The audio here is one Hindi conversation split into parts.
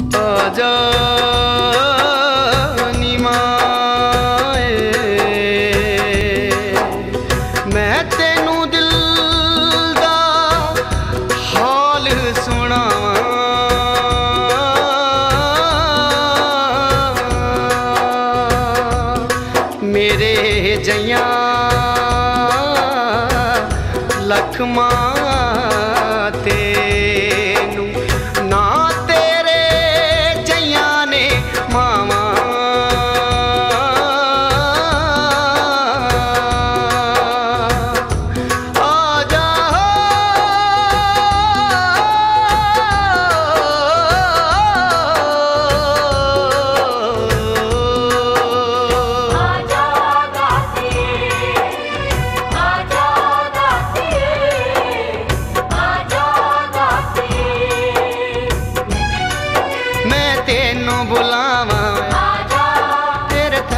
आजा नी माए, मैं तेनू दिल दा हाल सुनावां। मेरे जइयां लख तेनू ना तेरे जइयां ने मावा। आजा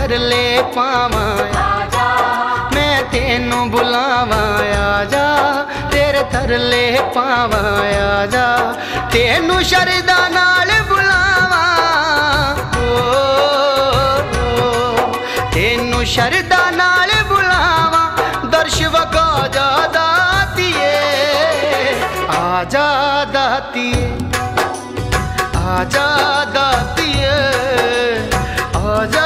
ले पावा, मैं तेनू बुलावा। आजा तेरे थरले पावा, आजा तेनू शरदा नाल बुलावा। तेनू शरदा नाल बुलावा, दर्श वका जा दातिए। आजा दातिए, आजा दातिए, आजा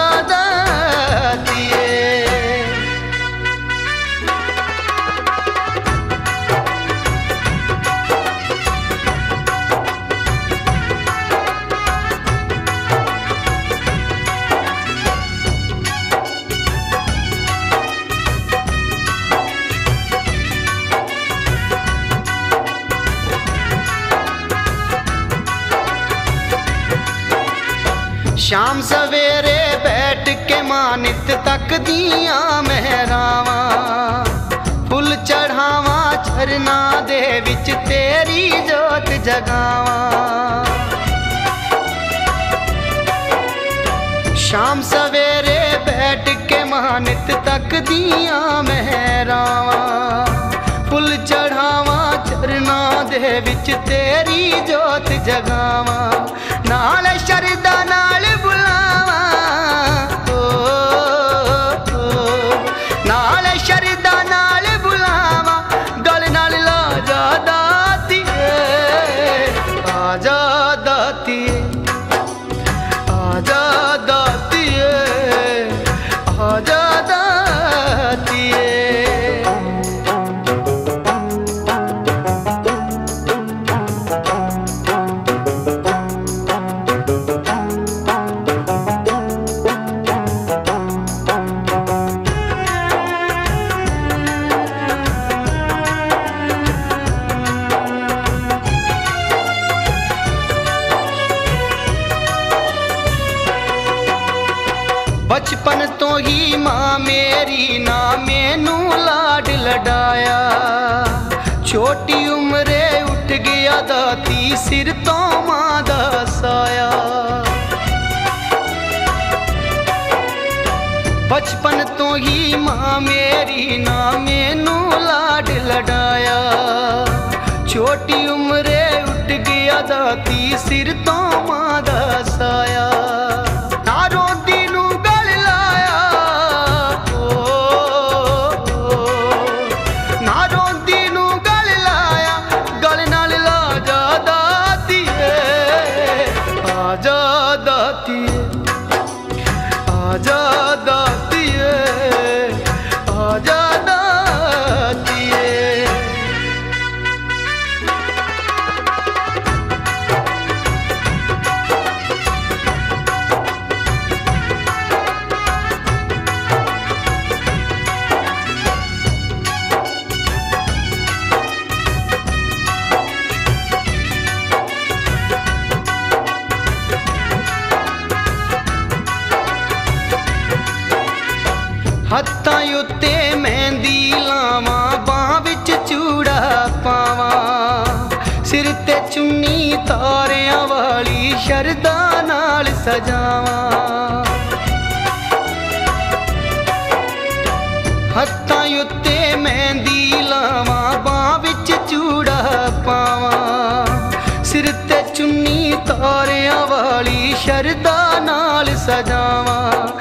शाम सवेरे बैठ के मानित तक दिया महरावा। फुल चढ़ावा झरना दे विच तेरी जोत जगावा। शाम सवेरे बैठ के मानित तक दिया महरावा। फुल चढ़ावा झरना दे विच तेरी जोत जगावा। नाल शरदा नाल बुलावा, नाल शरदा नाल बुलावा, गल नाल ला जा दातिए। आजा दातिए, आजा दातिए, आजा दातिए। बचपन तो ही माँ मेरी ना मैनू लाड लडाया। छोटी उम्रे उठ गया दाती सिर तो माँ दा साया। बचपन तो ही माँ मेरी ना मैनू लाड लडाया। छोटी उम्रे उठ गया दाती सिर तो माँ दा साया। आजा दातिए, आजा दातिए। हत्थां उत्ते मेहंदी लावा, बांह विच चूड़ा पावा। सिर ते चुन्नी तारियां वाली शरदा नाल सजावा। हत्थां उत्ते मेहंदी लावा, बांह विच चूड़ा पावा। सिर ते चुन्नी तारियां वाली शरदा नाल सजावां।